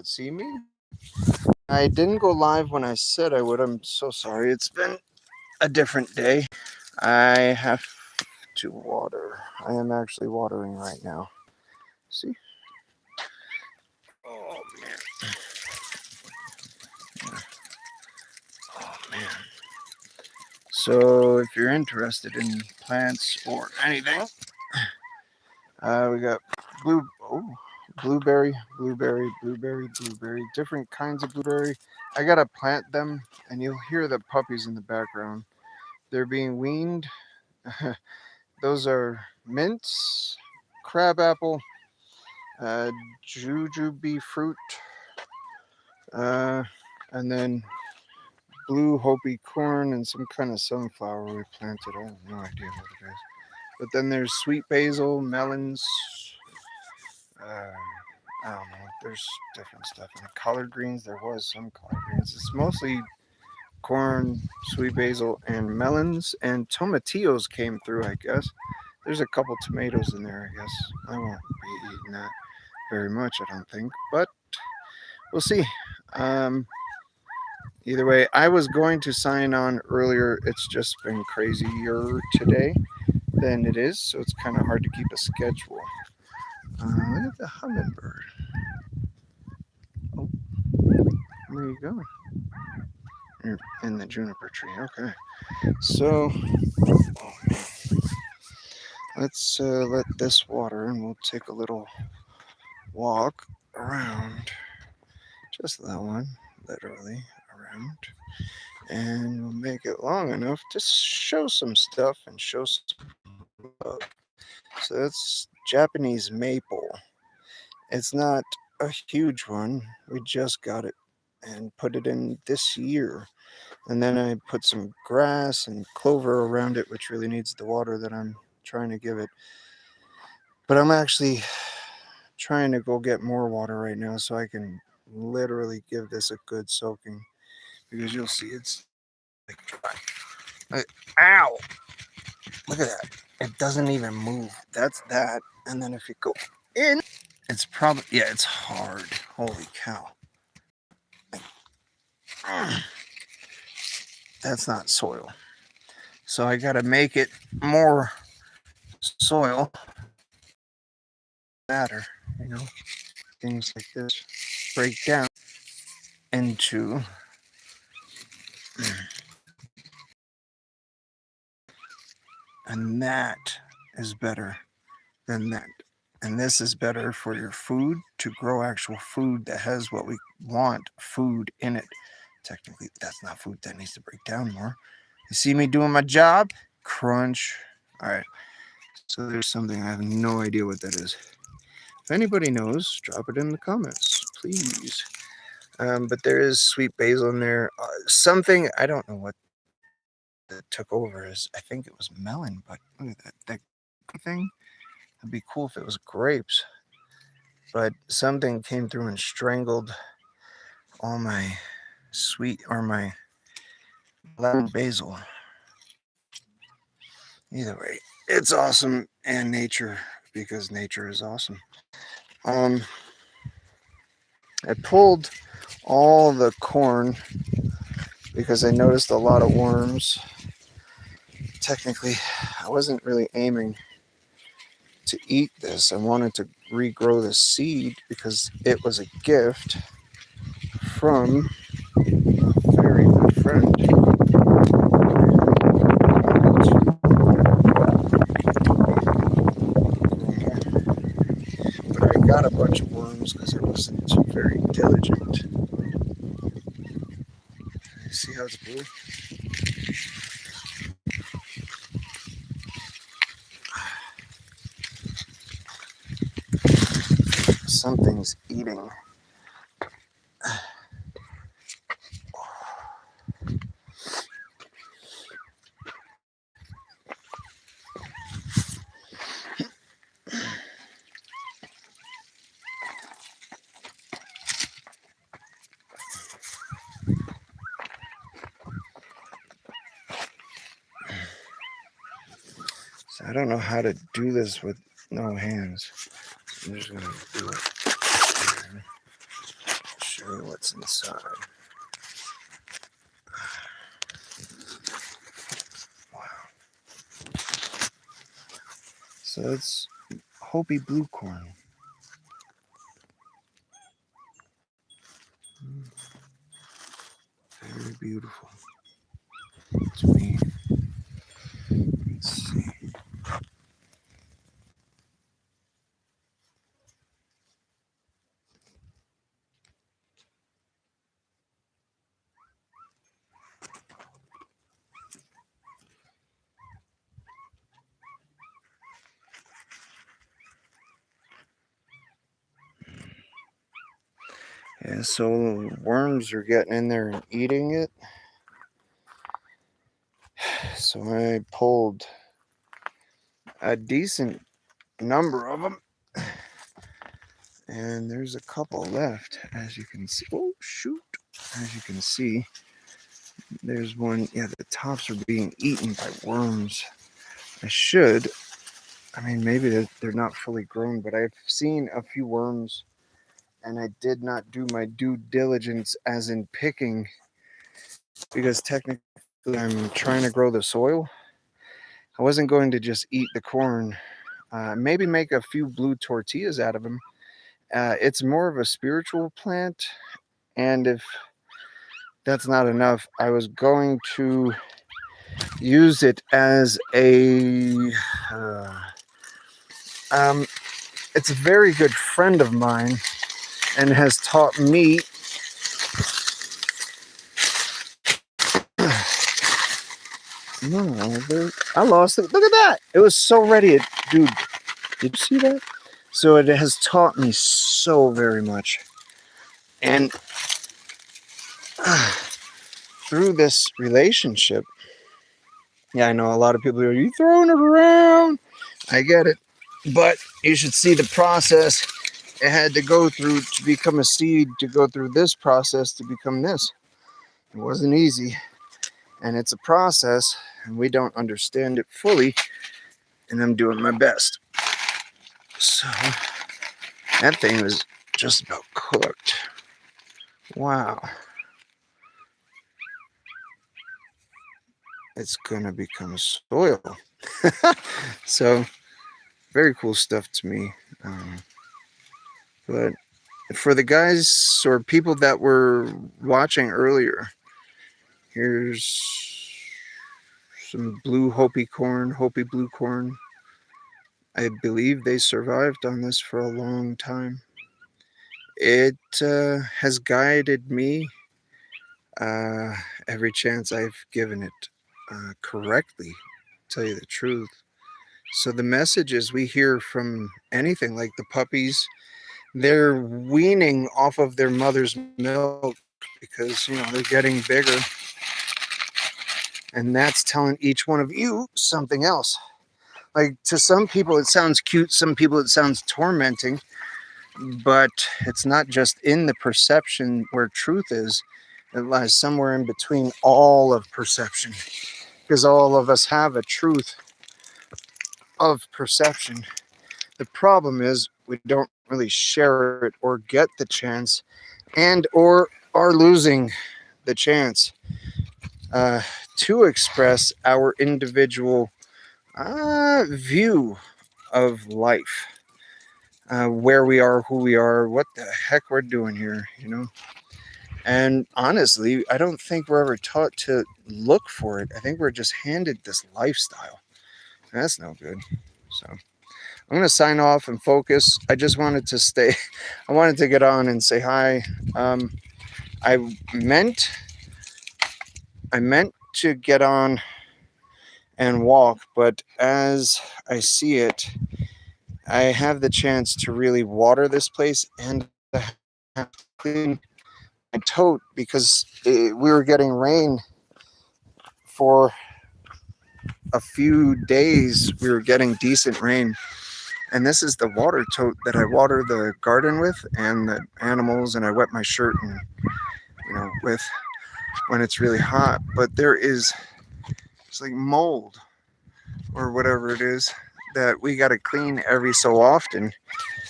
See me? I didn't go live when I said I would. I'm so sorry. It's been a different day. I have to water. I am actually watering right now. See? Oh man. Oh man. So if you're interested in plants or anything, we got blueberry, blueberry, different kinds of blueberry. I gotta plant them, and you'll hear the puppies in the background. They're being weaned. Those are mints, crabapple, jujube fruit, uh, and then blue Hopi corn and some kind of sunflower we planted. I have no idea what it is. But then there's sweet basil, melons. Uh, I don't know. There's different stuff. And the collard greens, there was some collard greens. It's mostly corn, sweet basil, and melons. And tomatillos came through, I guess. There's a couple tomatoes in there, I guess. I won't be eating that very much, I don't think. But we'll see. Um, Either way, I was going to sign on earlier. It's just been crazier today than it is, so it's kind of hard to keep a schedule. Look at the hummingbird. Oh, where you going? You're in the juniper tree. Okay. So, oh man. Let's let this water and we'll take a little walk around. Just that one, literally around. And we'll make it long enough to show some stuff and show some love. So that's Japanese maple. It's not a huge one. We just got it and put it in this year. And then I put some grass and clover around it, which really needs the water that I'm trying to give it. But I'm actually trying to go get more water right now so I can literally give this a good soaking, because you'll see it's like dry. Ow! Look at that. It doesn't even move. That's that. And then if you go in, it's probably, yeah, it's hard. Holy cow. That's not soil. So I got to make it more soil. Matter, you know, things like this break down into and that is better than that. And this is better for your food, to grow actual food that has what we want food in it. Technically, that's not food that needs to break down more. You see me doing my job? Crunch. All right. So there's something, I have no idea what that is. If anybody knows, drop it in the comments, please. But there is sweet basil in there. Something, I don't know what that took over is, I think it was melon, but look at that thing. It'd be cool if it was grapes. But something came through and strangled all my sweet or my lemon basil. Either way, it's awesome, and nature, because nature is awesome. I pulled all the corn because I noticed a lot of worms. Technically, I wasn't really aiming to eat this. I wanted to regrow the seed because it was a gift from a very good friend. But I got a bunch of worms because I wasn't very diligent. You see how it's blue? Something's eating. So I don't know how to do this with no hands. I'm just gonna do it. show you what's inside. Wow. So it's Hopi blue corn. Very beautiful to me. Let's see. Yeah, so worms are getting in there and eating it. So I pulled a decent number of them. And there's a couple left, as you can see. Oh, shoot. As you can see, there's one. Yeah, the tops are being eaten by worms. I mean, maybe they're not fully grown, but I've seen a few worms, and I did not do my due diligence as in picking, because technically I'm trying to grow the soil. I wasn't going to just eat the corn, maybe make a few blue tortillas out of them. It's more of a spiritual plant, and if that's not enough, I was going to use it as a it's a very good friend of mine and has taught me I lost it. Look at that. It was so ready. Dude, did you see that? So it has taught me so very much. And through this relationship, yeah, I know a lot of people are, you throwing it around? I get it. But you should see the process it had to go through to become a seed, to go through this process to become this. It wasn't easy. And it's a process, and we don't understand it fully. And I'm doing my best. So that thing was just about cooked. Wow. It's gonna become soil. So very cool stuff to me. But for the guys or people that were watching earlier, here's some blue Hopi blue corn. I believe they survived on this for a long time. It has guided me every chance I've given it correctly, to tell you the truth. So the messages we hear from anything like the puppies, they're weaning off of their mother's milk because, they're getting bigger. And that's telling each one of you something else. Like, to some people it sounds cute, some people it sounds tormenting, but it's not just in the perception where truth is. It lies somewhere in between all of perception, because all of us have a truth of perception. The problem is we don't really share it or get the chance, and or are losing the chance to express our individual view of life, where we are, who we are, what the heck we're doing here, And honestly, I don't think we're ever taught to look for it. I think we're just handed this lifestyle. That's no good. So I'm going to sign off and focus. I just wanted to I wanted to get on and say hi. I meant to get on and walk, but as I see it, I have the chance to really water this place and clean my tote, because we were getting rain for a few days. We were getting decent rain, and this is the water tote that I water the garden with and the animals, and I wet my shirt and with when it's really hot. But it's like mold or whatever it is that we got to clean every so often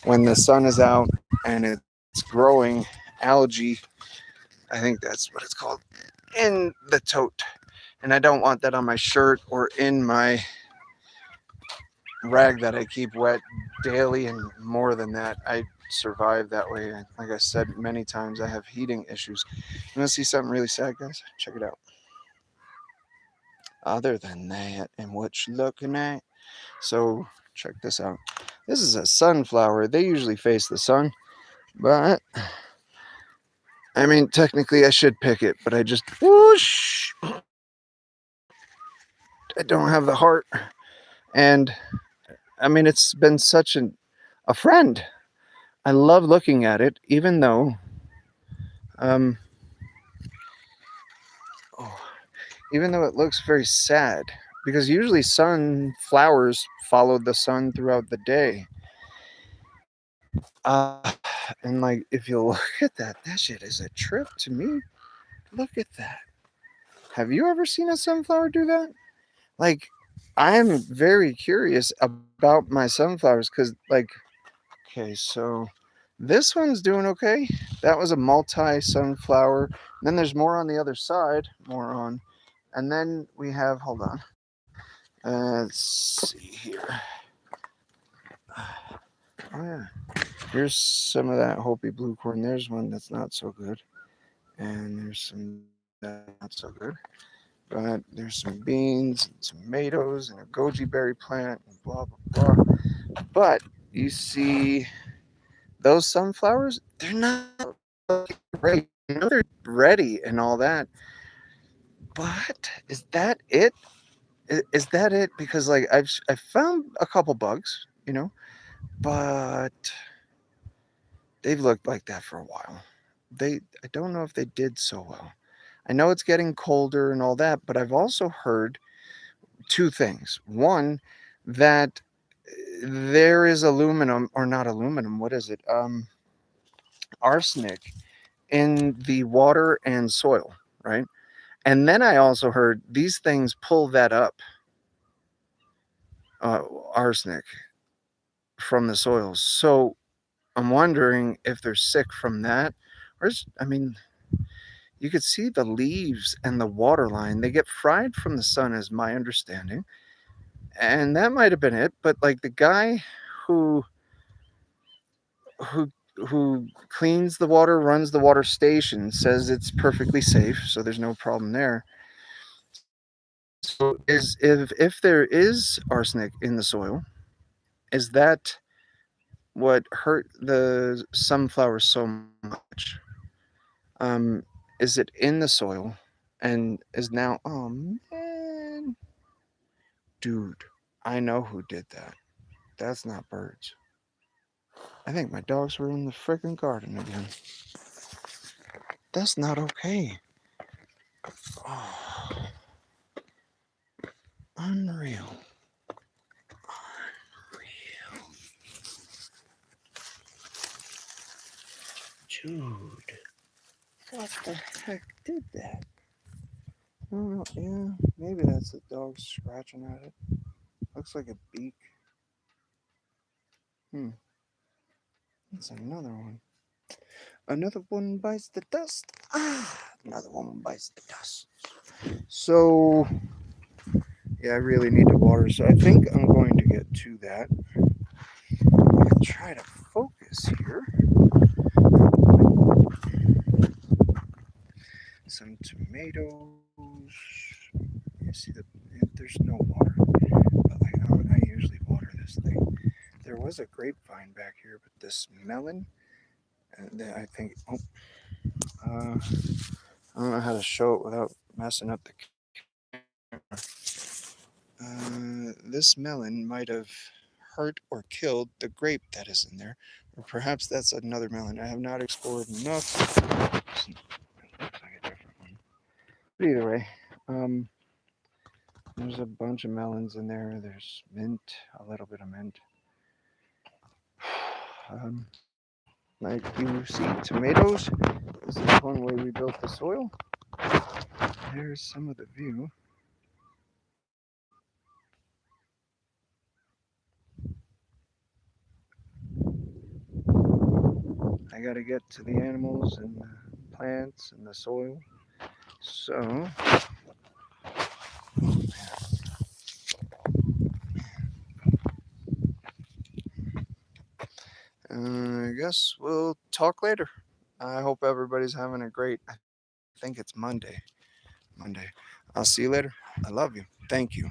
when the sun is out and it's growing algae, I think that's what it's called, in the tote. And I don't want that on my shirt or in my rag that I keep wet daily. And more than that, I survive that way. Like I said many times, I have heating issues. You want to see something really sad, guys? Check it out. Other than that, and what you're looking at. So check this out. This is a sunflower. They usually face the sun, but I mean, technically I should pick it, but I just whoosh. I don't have the heart, and I mean, it's been such a friend. I love looking at it, even though, um, oh, even though it looks very sad, because usually sunflowers follow the sun throughout the day. Uh, and like, if you look at that shit is a trip to me. Look at that. Have you ever seen a sunflower do that? Like, I'm very curious about my sunflowers because, like, okay, so this one's doing okay. That was a multi sunflower. Then there's more on the other side, more on. And then we have, hold on. Let's see here. Oh, yeah. Here's some of that Hopi blue corn. There's one that's not so good. And there's some that's not so good. But there's some beans and tomatoes and a goji berry plant and blah, blah, blah. But you see those sunflowers, they're not great. I know they're ready and all that. But is that it? Is that it? Because like I've found a couple bugs, but they've looked like that for a while. I don't know if they did so well. I know it's getting colder and all that, but I've also heard two things. One, that there is aluminum, or not aluminum, what is it? Arsenic in the water and soil, right? And then I also heard these things pull that up, uh, arsenic from the soils. So I'm wondering if they're sick from that. I mean, you could see the leaves and the water line. They get fried from the sun, is my understanding. And that might have been it. But like the guy who who who cleans the water, runs the water station, says it's perfectly safe, so there's no problem there. So if there is arsenic in the soil, is that what hurt the sunflowers so much? Um, is it in the soil and is now, oh man, dude, I know who did that. That's not birds. I think my dogs were in the freaking garden again. That's not okay. Oh, unreal. Dude, what the heck did that? Oh, yeah, maybe that's the dog scratching at it. Looks like a beak. Hmm, that's another one. Another one bites the dust. Another one bites the dust. So, yeah, I really need to water. So I think I'm going to get to that. I can try to focus here. Some tomatoes. You see there's no water, but like I usually water this thing. There was a grapevine back here, but this melon, I think. Oh, I don't know how to show it without messing up the camera. This melon might have hurt or killed the grape that is in there, or perhaps that's another melon. I have not explored enough. Looks like a different one. But either way, um, there's a bunch of melons in there. There's mint, a little bit of mint. Like you see, tomatoes. This is one way we built the soil. There's some of the view. I got to get to the animals and the plants and the soil. So, I guess we'll talk later. I hope everybody's having a great, I think it's Monday. I'll see you later. I love you. Thank you.